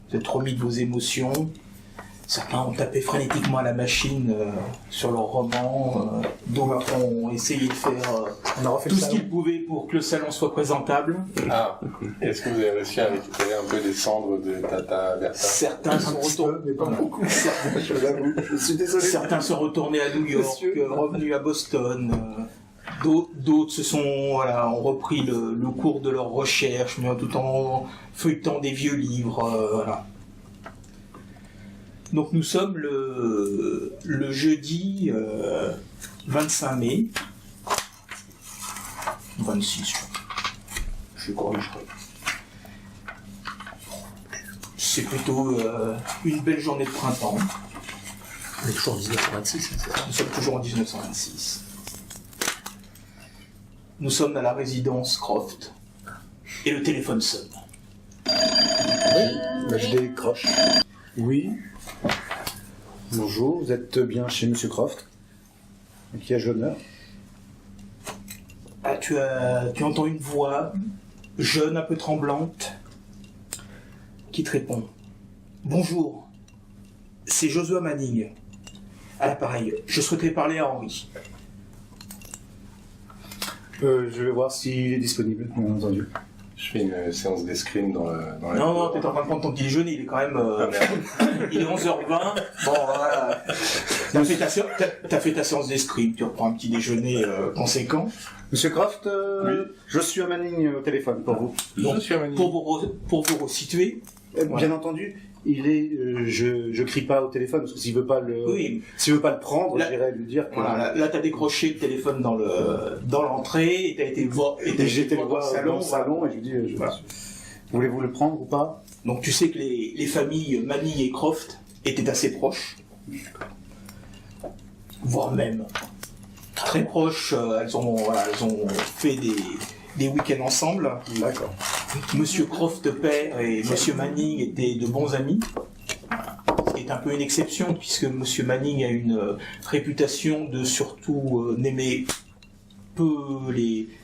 Vous êtes remis de vos émotions. Certains ont tapé frénétiquement à la machine sur leur roman. D'autres ont essayé de faire tout ce qu'ils pouvaient pour que le salon soit présentable. Ah, est-ce que vous avez réussi à récupérer un peu des cendres de Tata Bertha? Certains sont retournés, mais pas beaucoup. Je l'avoue, je suis désolé. Certains sont retournés à New York, revenus à Boston. D'autres ont repris le cours de leur recherche, mais tout en feuilletant des vieux livres. Voilà. Donc nous sommes le jeudi 25 mai. 26, je corrigerai. C'est plutôt une belle journée de printemps. On est toujours en 1926. Nous sommes toujours en 1926. Nous sommes à la résidence Croft et le téléphone sonne. Oui, je décroche. Oui. Bonjour, vous êtes bien chez Monsieur Croft? Qui ai-je l'honneur? Ah, tu entends une voix jeune, un peu tremblante, qui te répond. Bonjour, c'est Joshua Manning. À l'appareil, je souhaiterais parler à Henry. Je vais voir s'il est disponible, bien entendu. Je fais une séance d'escrime dans la... Non, t'es en train de prendre ton petit déjeuner, il est quand même... il est 11h20. Bon, voilà. T'as fait ta séance d'escrime, tu reprends un petit déjeuner conséquent. Monsieur Croft, oui. Je suis à Manning au téléphone pour vous. Donc, je suis à Manning. Pour vous resituer... Bien entendu, il est... je crie pas au téléphone, parce que s'il veut pas le... Oui. S'il veut pas le prendre, Là, j'irai lui dire que... Voilà, là t'as décroché le téléphone dans l'entrée, et t'as été voir... Et j'ai été le voir dans le salon, et je lui dis... Voilà. Voulez-vous le prendre ou pas? Donc tu sais que les familles Manning et Croft étaient assez proches, voire même très proches. Elles ont fait des week-ends ensemble. D'accord. Monsieur Croft père et Monsieur Manning étaient de bons amis. Ce qui est un peu une exception puisque Monsieur Manning a une réputation de surtout n'aimer peu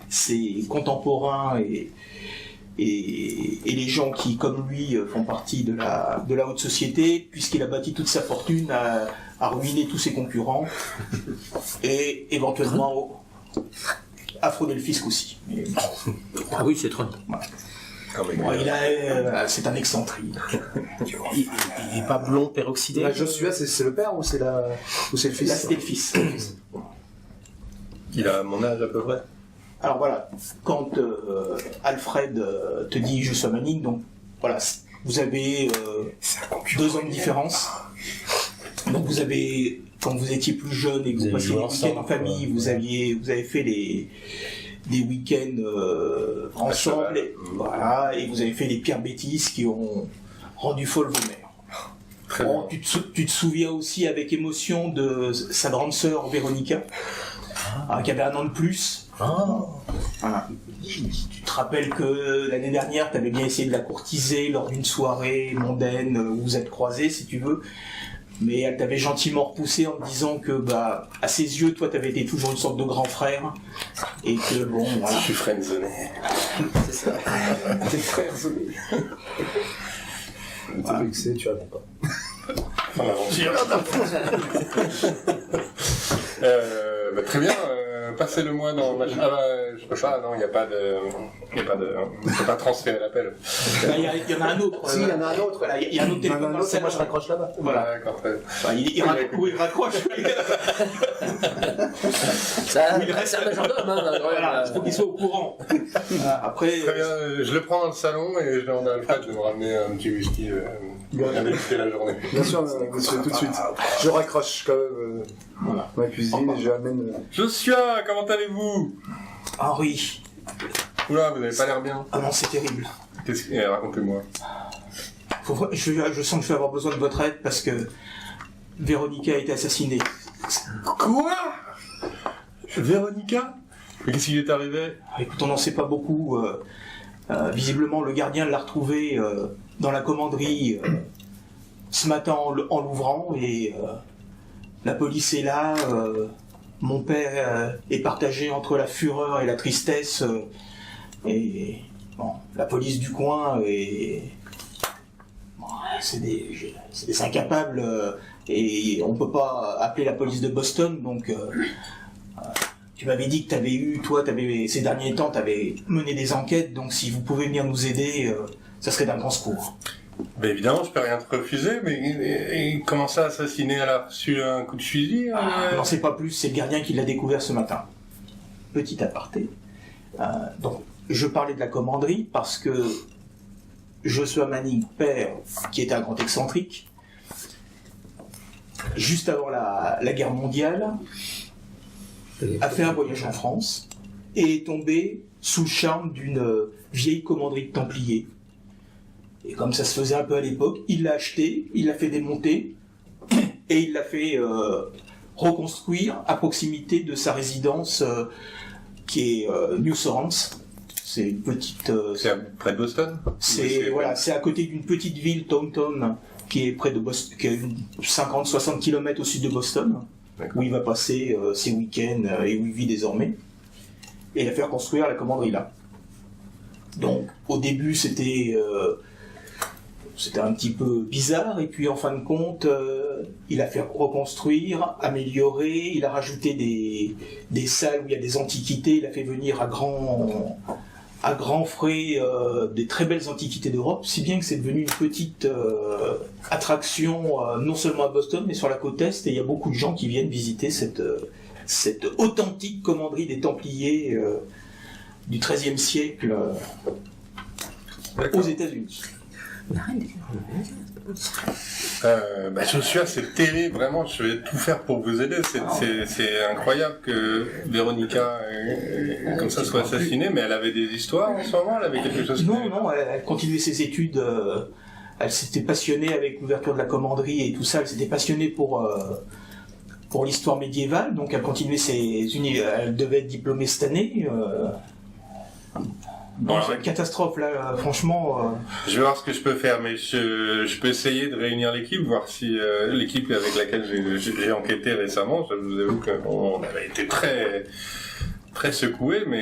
ses contemporains et les gens qui, comme lui, font partie de la haute société, puisqu'il a bâti toute sa fortune à ruiner tous ses concurrents, et éventuellement à frauder le fisc aussi. Ah oui, c'est trop. Voilà. Bon, c'est un excentrique. Il n'est pas blond peroxydé. Là, Joshua, c'est le père ou c'est le fils? Là, c'était le fils. Il a mon âge à peu près. Alors voilà, quand Alfred te dit je suis Manning, donc voilà, vous avez 2 ans de différence. Donc vous avez, quand vous étiez plus jeune et que vous passiez les week-ends en famille, vous avez fait des week-ends ensemble, voilà, et vous avez fait les pires bêtises qui ont rendu folle vos mères. Bon, tu te souviens aussi avec émotion de sa grande sœur Véronica, qui avait 1 an de plus. Voilà. Tu te rappelles que l'année dernière, tu avais bien essayé de la courtiser lors d'une soirée mondaine où vous êtes croisés, si tu veux, mais elle t'avait gentiment repoussé en te disant que, à ses yeux, toi, tu avais été toujours une sorte de grand frère, et que, bon, voilà. Je suis friendzoné. C'est ça. T'es friendzoné. T'es vexé, tu réponds pas. Voilà, très bien. Passez-le-moi dans ma... je peux pas, non, il n'y a pas de... Je peux pas transférer l'appel. Il y en a un autre. Si, il y en a un autre. Il y a un autre téléphone dans le salon. Moi, je raccroche là-bas. Voilà, d'accord, très bien. Il raccroche. Ça, c'est un majordome, hein. Voilà, il faut qu'il soit au courant. Après... Très bien, je le prends dans le salon et je demande à Alfred de me ramener un petit whisky. On a fait la journée. Bien sûr, monsieur, tout de suite. Je raccroche quand même ma cuisine et je amène... Joshua, comment allez-vous? Henri, Oula, vous n'avez pas l'air bien. Ah non, c'est terrible. Racontez-moi. Je sens que je vais avoir besoin de votre aide parce que Véronica a été assassinée. Quoi? Véronica? Mais qu'est-ce qui lui est arrivé? Écoute, on n'en sait pas beaucoup. Visiblement, le gardien l'a retrouvée dans la commanderie ce matin en l'ouvrant et la police est là. Mon père est partagé entre la fureur et la tristesse. Et bon, la police du coin c'est des incapables et on peut pas appeler la police de Boston. Donc tu m'avais dit que ces derniers temps, tu avais mené des enquêtes. Donc si vous pouvez venir nous aider, ça serait d'un grand secours. Ben évidemment, je peux rien te refuser, mais comment ça, assassiné? Elle a reçu un coup de fusil? N'en sais pas plus, c'est le gardien qui l'a découvert ce matin. Petit aparté. Donc, je parlais de la commanderie parce que Joshua Manning, père, qui était un grand excentrique, juste avant la guerre mondiale, a fait un voyage en France et est tombé sous le charme d'une vieille commanderie de Templiers. Et comme ça se faisait un peu à l'époque, il l'a acheté, il l'a fait démonter et il l'a fait reconstruire à proximité de sa résidence qui est New Sorrents. C'est une petite. C'est près de Boston? C'est à côté d'une petite ville, Taunton, qui est près de Boston, qui est 50-60 km au sud de Boston, où il va passer ses week-ends et où il vit désormais. Et il a fait reconstruire la commanderie là. Donc au début c'était un petit peu bizarre, et puis en fin de compte, il a fait reconstruire, améliorer, il a rajouté des salles où il y a des antiquités, il a fait venir à grands frais des très belles antiquités d'Europe, si bien que c'est devenu une petite attraction, non seulement à Boston, mais sur la côte Est, et il y a beaucoup de gens qui viennent visiter cette authentique commanderie des Templiers du XIIIe siècle aux États-Unis. Joshua, c'est terrible, vraiment, je vais tout faire pour vous aider. C'est incroyable que Véronica comme ça soit assassinée, mais elle avait des histoires en ce moment, elle avait quelque chose. Non, elle continuait ses études, elle s'était passionnée avec l'ouverture de la commanderie et tout ça, elle s'était passionnée pour l'histoire médiévale, donc elle continuait elle devait être diplômée cette année. Bon, c'est une catastrophe là, franchement. Je vais voir ce que je peux faire, mais je peux essayer de réunir l'équipe, voir si l'équipe avec laquelle j'ai enquêté récemment, je vous avoue qu'on avait été très très secoués, mais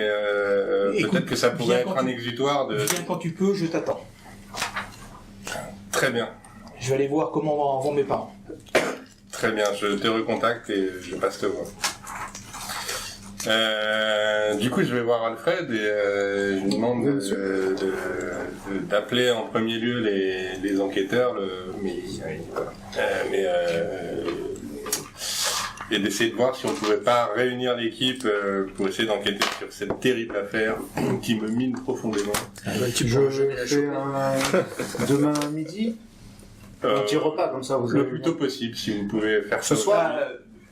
peut-être que ça pourrait être un exutoire de. Viens quand tu peux, je t'attends. Très bien. Je vais aller voir comment vont mes parents. Très bien, je te recontacte et je passe te voir. Du coup, je vais voir Alfred et je lui demande d'appeler en premier lieu les enquêteurs, et d'essayer de voir si on pouvait pas réunir l'équipe pour essayer d'enquêter sur cette terrible affaire qui me mine profondément. Demain midi, un petit repas comme ça. Le plus tôt possible, si vous pouvez faire ça. Ce soir,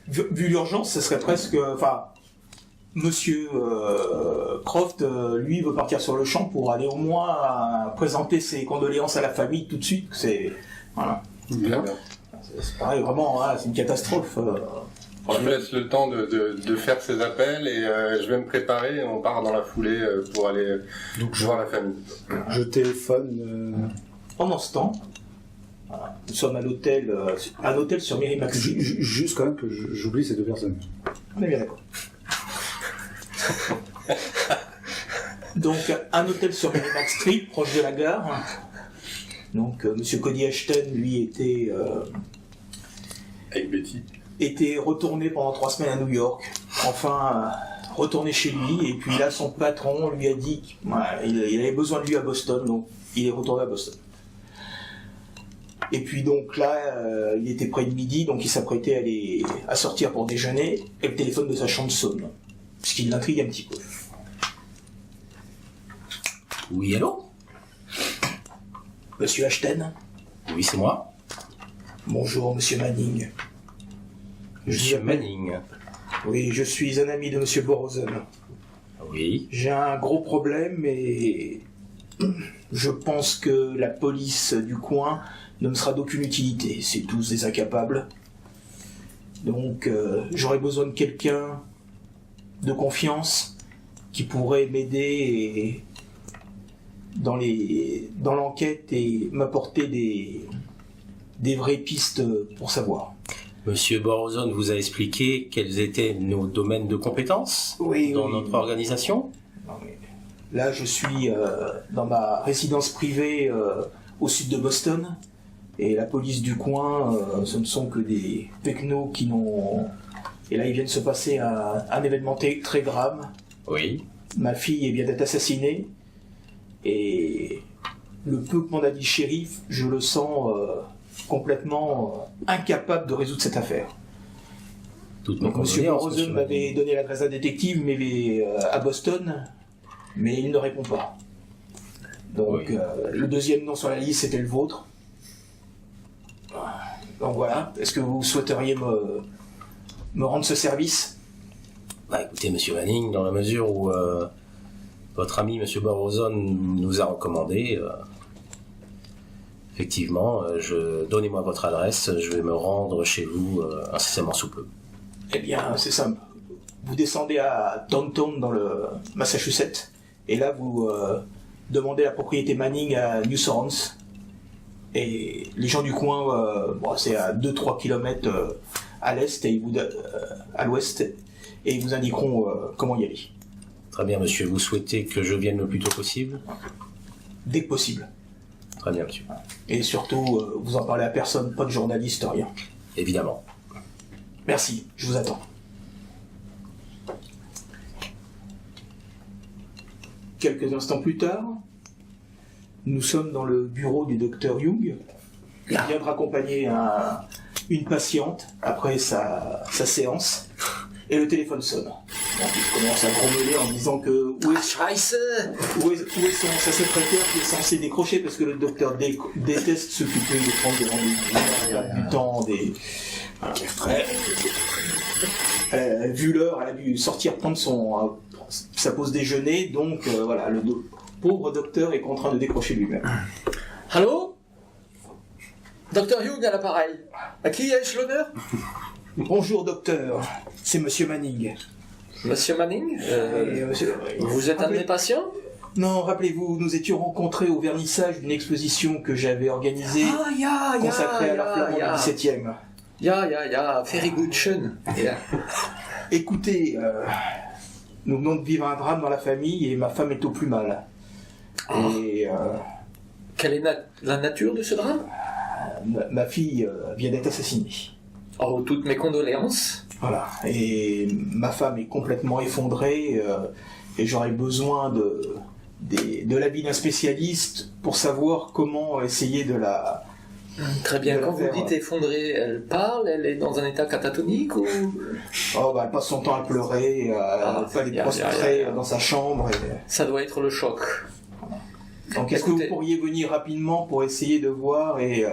vu l'urgence, ce serait presque. Monsieur Croft, lui, veut partir sur le champ pour aller au moins présenter ses condoléances à la famille tout de suite. Voilà. Bien. C'est pareil, vraiment, c'est une catastrophe. Je me laisse le temps de faire ces appels et je vais me préparer et on part dans la foulée pour aller voir la famille. Je téléphone. Pendant ce temps, nous sommes à l'hôtel, un hôtel sur Merrimack Street. Juste quand même que j'oublie ces deux personnes. On est bien d'accord. Donc, un hôtel sur Merrimack Street, proche de la gare. Donc, Monsieur Cody Ashton, lui, était avec Betty. Était retourné pendant 3 semaines à New York. Enfin, retourné chez lui. Et puis là, son patron lui a dit qu'il avait besoin de lui à Boston. Donc, il est retourné à Boston. Et puis donc là, il était près de midi, donc il s'apprêtait à sortir pour déjeuner. Et le téléphone de sa chambre sonne. Ce qui l'intrigue un petit peu. Oui, allô? Monsieur Ashton? Oui, c'est moi. Bonjour, Monsieur Manning. Monsieur Manning. Oui, je suis un ami de Monsieur Borozen. Oui. J'ai un gros problème et je pense que la police du coin ne me sera d'aucune utilité. C'est tous des incapables. Donc j'aurais besoin de quelqu'un de confiance qui pourrait m'aider dans l'enquête et m'apporter des vraies pistes pour savoir. Monsieur Borozon vous a expliqué quels étaient nos domaines de compétences dans notre organisation. Non, mais là, je suis dans ma résidence privée au sud de Boston. Et la police du coin, ce ne sont que des pecnos qui n'ont... Et là, il vient de se passer un événement très grave. Oui. Ma fille vient d'être assassinée. Et le peu que m'en a dit le shérif, je le sens complètement incapable de résoudre cette affaire. Toutes nos Donc, Monsieur condoléances, Borozon monsieur m'avait Manning. donné l'adresse d'un détective mais à Boston, mais il ne répond pas. Donc, Oui. le deuxième nom sur la liste, c'était le vôtre. Donc voilà, est-ce que vous souhaiteriez me rendre ce service? Bah, écoutez, monsieur Manning, dans la mesure où votre ami monsieur Borozon nous a recommandé, effectivement, donnez-moi votre adresse, je vais me rendre chez vous incessamment sous peu. Eh bien, c'est simple. Vous descendez à Taunton dans le Massachusetts, et là vous demandez la propriété Manning à New Sorens. Et les gens du coin, c'est à 2-3 km à l'est et à l'ouest, et ils vous indiqueront comment y aller. Très bien, monsieur, vous souhaitez que je vienne le plus tôt possible? Dès que possible. Très bien, monsieur. Et surtout, vous en parlez à personne, pas de journaliste, rien. Évidemment. Merci, je vous attends. Quelques instants plus tard, nous sommes dans le bureau du docteur Young. Il vient de raccompagner une patiente après sa séance. Et le téléphone sonne. Donc, il commence à grommeler en disant que où est sa secrétaire qui est censée décrocher parce que le docteur déteste s'occuper de prendre des rendez-vous, du temps, vu l'heure, elle a dû sortir prendre sa pause déjeuner, donc voilà, le pauvre docteur est contraint de décrocher lui-même. Allô? Docteur Hugh à l'appareil. À qui ai-je l'honneur? Bonjour docteur, c'est Monsieur Manning. Monsieur Manning, vous êtes un de mes Rappelez- patients? Non, rappelez-vous, nous étions rencontrés au vernissage d'une exposition que j'avais organisée consacrée à l'art flamand du 17e. Very good schön. Yeah. Écoutez, nous venons de vivre un drame dans la famille et ma femme est au plus mal. Et Quelle est la nature de ce drame? ma fille vient d'être assassinée. Oh, toutes mes condoléances. Voilà. Et ma femme est complètement effondrée et j'aurais besoin de l'avis d'un spécialiste pour savoir comment essayer de la... Très bien, De la quand vous faire, dites effondrée, elle parle, elle est dans un état catatonique ou... Elle passe son temps à pleurer, à faire des bien, prostrés bien. dans sa chambre. Ça doit être le choc. Donc est-ce que Écoutez. vous pourriez venir rapidement pour essayer de voir et...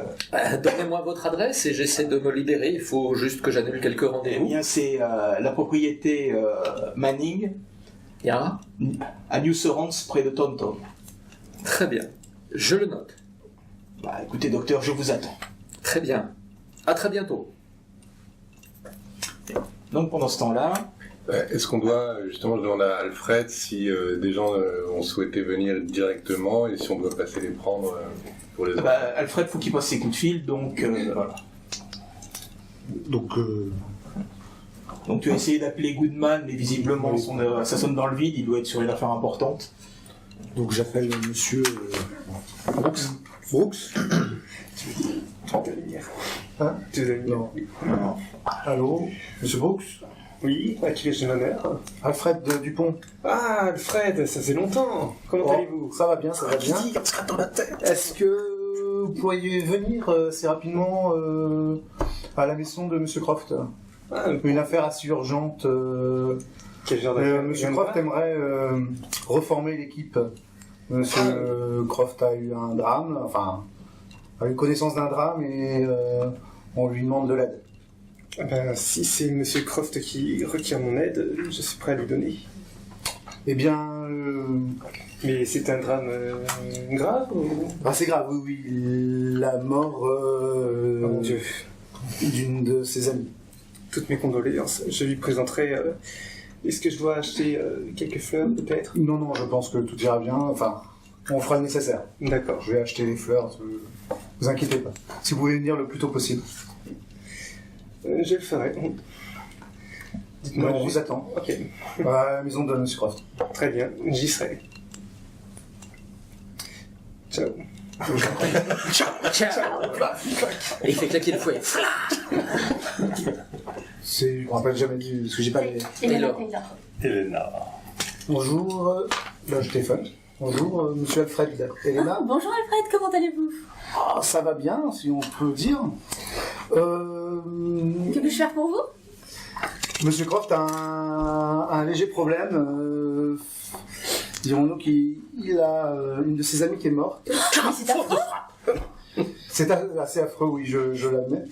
Donnez-moi votre adresse et j'essaie de me libérer. Il faut juste que j'annule quelques Eh rendez-vous. bien, c'est la propriété Manning Ya. à New Sorens, près de Taunton. Très bien. Je le note. Écoutez, docteur, je vous attends. Très bien. À très bientôt. Donc pendant ce temps-là, Est-ce qu'on doit, justement, je demande à Alfred si des gens ont souhaité venir directement et si on doit passer les prendre pour les autres. Alfred, faut qu'il passe ses coups de fil, donc voilà. Donc, Donc tu as essayé d'appeler Goodman, mais visiblement ça sonne dans le vide, il doit être sur une affaire importante. donc j'appelle monsieur Brooks. Brooks. Hein? Non. Non. Allô, monsieur Brooks? Oui, à qui ai-je l'honneur? Alfred Dupont. Ah, Alfred, ça fait longtemps. Comment Oh, allez-vous? ça va bien, ça va bien. Est-ce que vous pourriez venir assez rapidement à la maison de monsieur Croft? Ah, Une affaire assez urgente. quel genre d'affaire? Monsieur Croft aimerait reformer l'équipe. Monsieur Croft a eu un drame, enfin, a eu connaissance d'un drame et on lui demande de l'aide. Si c'est Monsieur Croft qui requiert mon aide, je suis prêt à lui donner. Eh bien, Mais c'est un drame grave ou... c'est grave, oui, oui. La mort Oh mon Dieu. d'une de ses amies. Toutes mes condoléances. Je lui présenterai... Est-ce que je dois acheter quelques fleurs, peut-être? Non, non, je pense que tout ira bien. Enfin, on fera le nécessaire. D'accord. Je vais acheter les fleurs, vous inquiétez pas. Si vous pouvez venir le plus tôt possible. Je le ferai. Dites-moi, On vous attend. Ok, À la maison de M. Croft. très bien. J'y serai. Ciao. Et il fait claquer le fouet. Je ne me rappelle jamais du... Parce que j'ai pas les... Elena Alors. Taylor. Elena. Bonjour, là je téléphone. Bonjour, monsieur Alfred. Elena. Bonjour Alfred, comment allez-vous? Ça va bien, si on peut dire. Que puis-je faire pour vous? Monsieur Croft a un léger problème. Dirons-nous qu'il a une de ses amies qui est morte. Mais c'est affreux. C'est assez affreux, oui, je l'admets.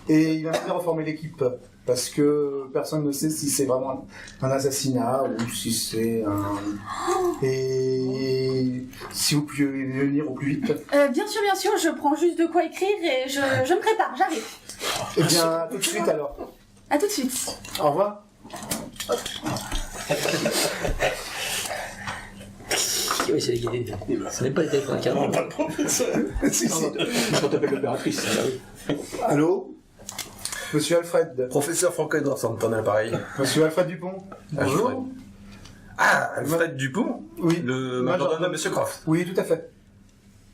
Et il va venir reformer l'équipe. Parce que personne ne sait si c'est vraiment un assassinat ou si c'est un... Et si vous pouviez venir au plus vite. Bien sûr, je prends juste de quoi écrire et je me prépare, j'arrive. Eh bien, à tout de suite alors. À tout de suite. Au revoir. Oui, c'est l'égalité. Ce n'est pas les téléphones carrément. Si, si. On t'appelle l'opératrice. Allô? Monsieur Alfred. Professeur Frank Edwardson, t'en as l'appareil. Monsieur Alfred Dupont. Bonjour. Alfred. Ah, Alfred Dupont, Oui. le Moi, majordome de j'entends- Monsieur Croft. Oui, tout à fait.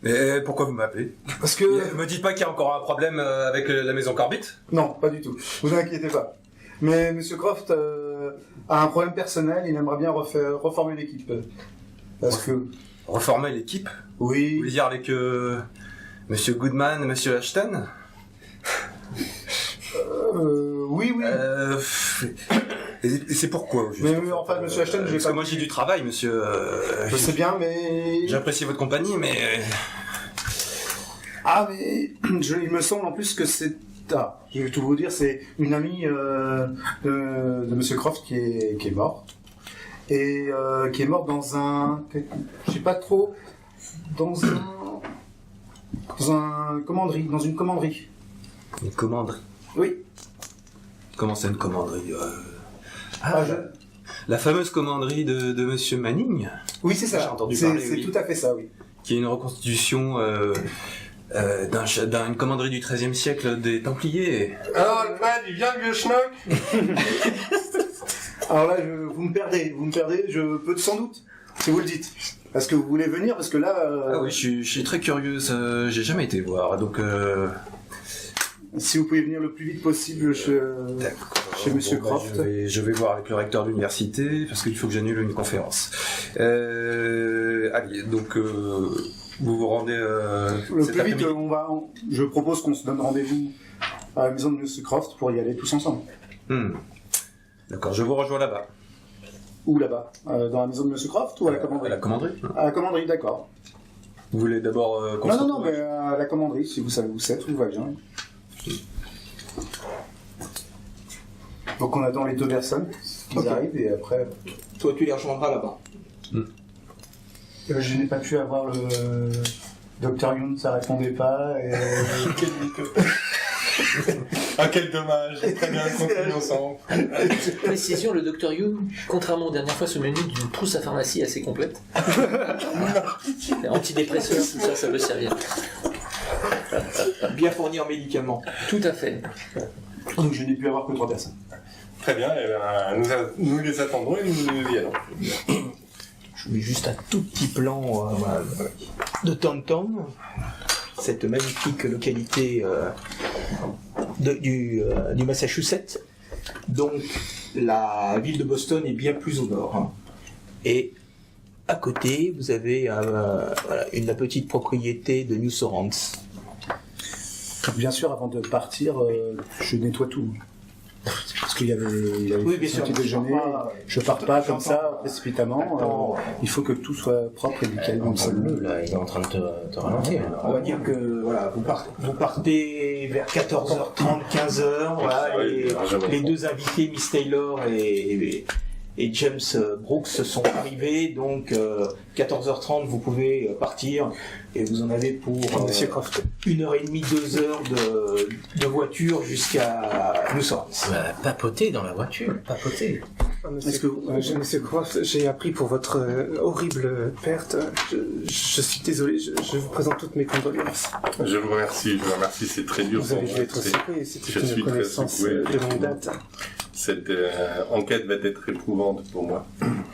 Et pourquoi vous m'appelez? Parce que... Me dites pas qu'il y a encore un problème avec la maison Corbett? Non, pas du tout. Vous inquiétez pas. Mais Monsieur Croft a un problème personnel. Il aimerait bien reformer l'équipe. Parce que... Reformer l'équipe? Vous Oui. voulez dire avec Monsieur Goodman et Monsieur Ashton? Oui, oui. Et c'est pourquoi au juste, Mais en fait, enfin, Monsieur Ashton, j'ai parce pas... que moi j'ai du travail, monsieur. Je sais bien, mais... J'apprécie votre compagnie, mais Ah, mais il me semble en plus que c'est... Ah, je vais tout vous dire, c'est une amie de Monsieur Croft qui est morte. Et qui est morte dans un... Je sais pas trop... Dans un commanderie, dans une commanderie. une commanderie. Oui. Comment c'est une commanderie Ah, La fameuse commanderie de Monsieur Manning, Oui, c'est ça. J'ai entendu C'est parler, oui. tout à fait ça, oui. qui est une reconstitution d'une commanderie du XIIIe siècle des Templiers. Alors, Alfred, il vient le vieux schnock? Alors là, vous me perdez, je peux sans doute, si vous le dites. Parce que vous voulez venir, parce que là... Ah oui, je suis très curieuse, j'ai jamais été voir, donc... Si vous pouvez venir le plus vite possible chez Monsieur Croft. Je vais voir avec le recteur de l'université, parce qu'il faut que j'annule une conférence. Allez, donc... vous vous rendez... Le cet plus vite, après-midi. je propose qu'on se donne rendez-vous à la maison de Monsieur Croft pour y aller tous ensemble. D'accord, je vous rejoins là-bas. Où là-bas dans la maison de Monsieur Croft ou à la À commanderie la commanderie. À la commanderie, d'accord. Vous voulez d'abord qu'on se Non, non, retrouve mais à la commanderie, si vous savez où c'est, tout va bien. Donc on attend les deux personnes qui Ok. arrivent et après... Toi, tu les rejoindras là-bas. Je n'ai pas pu avoir le Dr Youn, ça répondait pas. Et... Ah, quel dommage. Très bien, continuons ensemble. Précision, le Dr You, contrairement aux dernières fois, se menu d'une trousse à pharmacie assez complète. Antidépresseurs, tout ça, ça peut servir. Bien fourni en médicaments. Tout à fait. Donc je n'ai pu avoir que 3 personnes. Très bien, eh ben, nous les attendrons et nous y allons. Je vous mets juste un tout petit plan voilà, de Taunton, cette magnifique localité du Massachusetts. Donc la ville de Boston est bien plus au nord. Hein. Et à côté, vous avez voilà, la petite propriété de New Sorrents. Bien sûr, avant de partir, je nettoie tout. Parce qu'il y avait Oui, bien sûr. petit déjeuner. Je pars pas comme ça, précipitamment. Il faut que tout soit propre et nickel. Donc, ça Le là, il est en train de te ralentir. On va dire que voilà, vous partez vers 14h30, 15h. Voilà, Ouais, et largement. les deux invités, Miss Taylor et et James Brooks sont arrivés, donc 14h30 vous pouvez partir et vous en avez pour Monsieur Croft. 1h30, 2 heures de voiture jusqu'à New Orleans. Papoter dans la voiture, papoter. Monsieur Croft, j'ai appris pour votre horrible perte. Je suis désolé, je vous présente toutes mes condoléances. Je vous remercie, c'est très dur Vous pour avez moi. dû être secoué, Je c'était suis une très connaissance secoué, de longue date. Cette enquête va être éprouvante pour moi,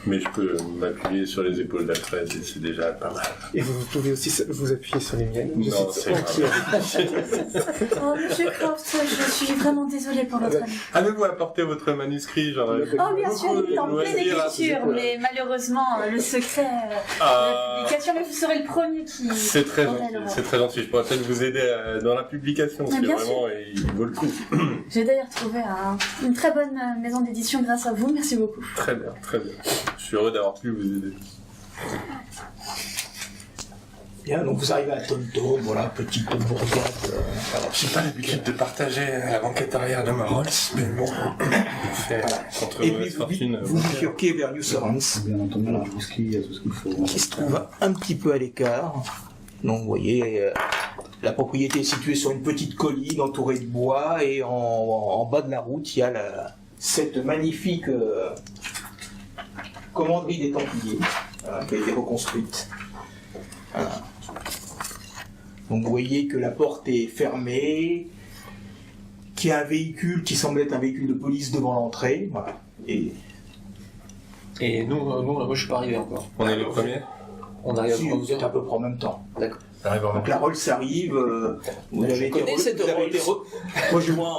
mais je peux m'appuyer sur les épaules d'Alfred et c'est déjà pas mal. Et vous pouvez aussi vous appuyer sur les miennes. Je Non, suis c'est entier Oh, monsieur Croft, je suis vraiment désolée pour votre ami. Avez-vous apporté votre manuscrit? Oh, bien sûr, il est en pleine loisir à écriture, mais malheureusement, le secret de Ah. la publication, mais vous serez le premier qui... C'est très aurait gentil, le droit. c'est très gentil. Je pourrais peut-être vous aider dans la publication, Mais c'est bien vraiment, il vaut le coup. J'ai d'ailleurs trouvé une très bonne maison d'édition grâce à vous, merci beaucoup. Très bien, très bien. Je suis heureux d'avoir pu vous aider. Bien, donc vous arrivez à Tonto, voilà, petite bourgade. J'ai pas l'habitude de partager la banquette arrière de ma Rolls, mais bon, contre Et mauvaise puis fortune. vous bifurquez vers New Orleans, Bien entendu, tout ce qu'il y a, tout ce qu'il faut. qui se trouve un petit peu à l'écart. Donc vous voyez, la propriété est située sur une petite colline entourée de bois et en bas de la route, il y a cette magnifique commanderie des Templiers qui a été reconstruite. Voilà. Donc vous voyez que la porte est fermée, qu'il y a un véhicule qui semble être un véhicule de police devant l'entrée. Voilà. Et Et nous, moi je suis pas arrivé encore. On est les premiers. On arrive à si, vous êtes à peu près en même temps. D'accord. Donc la Rolls arrive, vous Je avez été, connais cette vous avez été rejoint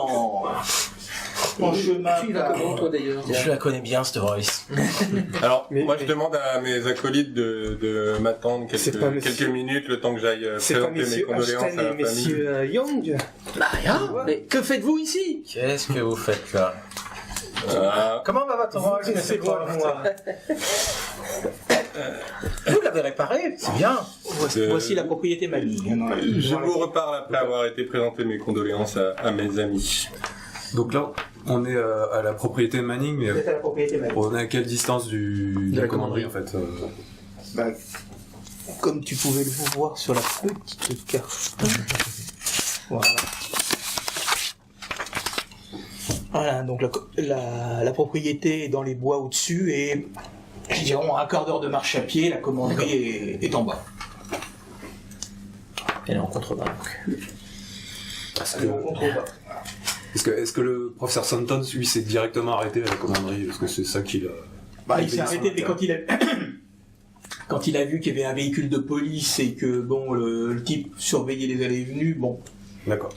en chemin. Tu vas comment toi d'ailleurs Je la connais bien, cette Royce. Alors, Mais- moi je demande à mes acolytes de m'attendre C'est pas monsieur- quelques minutes, le temps que j'aille C'est pas présenter mes messieurs condoléances à Ashton la et famille. messieurs Young. Bah rien. Mais que faites-vous ici? Qu'est-ce que vous faites là? Comment va votre Rolls, C'est monsieur quoi, Croft? moi? Vous l'avez réparé, c'est bien. Voici la propriété Manning. Je vous reparle après avoir été présenter mes condoléances à mes amis. Donc là, on est à la propriété Manning, mais Vous êtes à la propriété Manning. on est à quelle distance de la commanderie en fait Bah, comme tu pouvais le voir sur la petite carte. Voilà. Voilà, donc la propriété est dans les bois au-dessus et je dirais un quart d'heure de marche à pied, la commanderie est en bas. Elle est en contrebas donc. Elle est en contrebas. Est-ce que le professeur Santon, lui, s'est directement arrêté à la commanderie? Parce que c'est ça qu'il a... Bah, il s'est arrêté dès quand il a quand il a vu qu'il y avait un véhicule de police et que bon le type surveillait les allées et venues, bon, D'accord.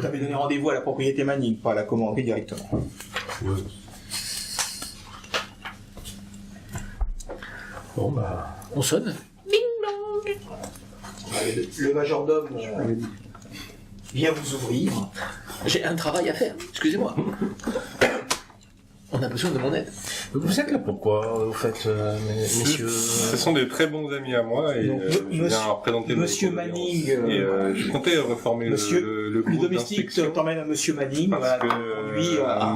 t'avais donné rendez-vous à la propriété Manning, pas à la commanderie directement. Ouais. Bon bah, on sonne. Le majordome vient vous ouvrir. J'ai un travail à faire. Excusez-moi. On a besoin de mon aide. Vous êtes là pourquoi, au fait, messieurs? Ce sont des très bons amis à moi et Donc, je viens représenter mes Monsieur condoléances. Manning, Et je comptais reformer Monsieur, le le groupe domestique d'inspection t'emmène à Monsieur Manning. parce que lui,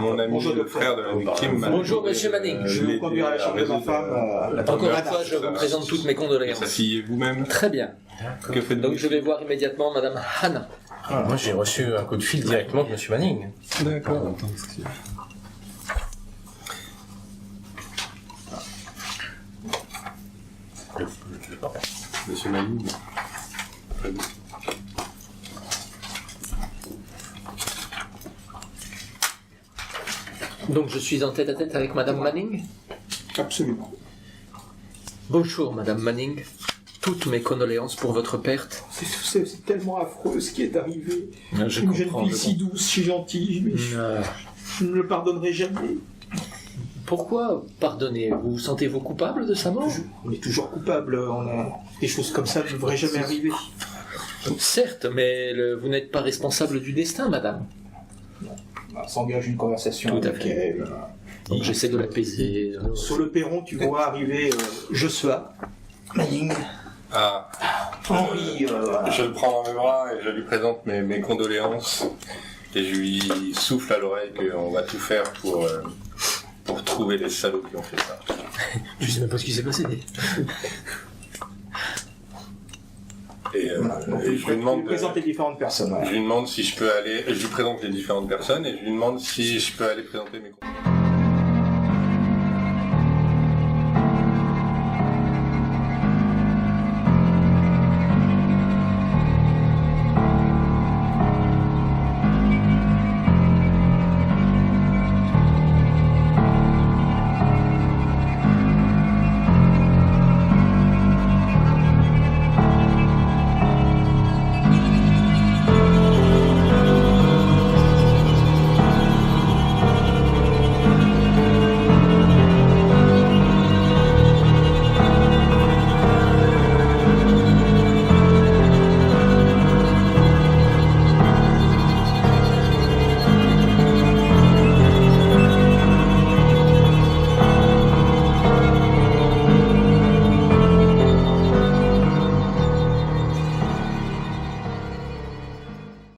mon ami, bonjour, le docteur. frère de la victime m'a Bonjour, demandé, monsieur Manning. Je vais vous l'aider conduire à la chambre de ma résoudre, femme. la Encore première une fois, je vous chose. présente toutes mes Et condoléances. s'asseyez vous-même. Très bien. Que faites-vous? Donc je vais voir immédiatement Madame Hannah. Moi, j'ai reçu un coup de fil directement de monsieur Manning. D'accord. Monsieur Manning. Très bien. Donc je suis en tête à tête avec Madame Manning. Absolument. Bonjour Madame Manning. Toutes mes condoléances pour votre perte. C'est tellement affreux ce qui est arrivé. Je Une jeune comprends. fille si douce, si gentille, mais je ne le pardonnerai jamais. Pourquoi pardonnez? Vous sentez-vous coupable de sa mort? On est toujours coupable. Des choses comme ça ne devraient jamais arriver. Certes, mais vous n'êtes pas responsable du destin, Madame. On s'engage une conversation Tout à avec fait. elle. Donc j'essaie de l'apaiser. Sur le perron, tu vois arriver Joshua Manning, Ah, Henri. je le prends dans mes bras et je lui présente mes condoléances et je lui souffle à l'oreille qu'on va tout faire pour trouver les salauds qui ont fait ça. Je sais même pas ce qui s'est passé. Et je lui demande Vous présentez différentes personnes. je lui demande si je peux aller, je lui présente les différentes personnes et je lui demande si je peux aller présenter mes comptes.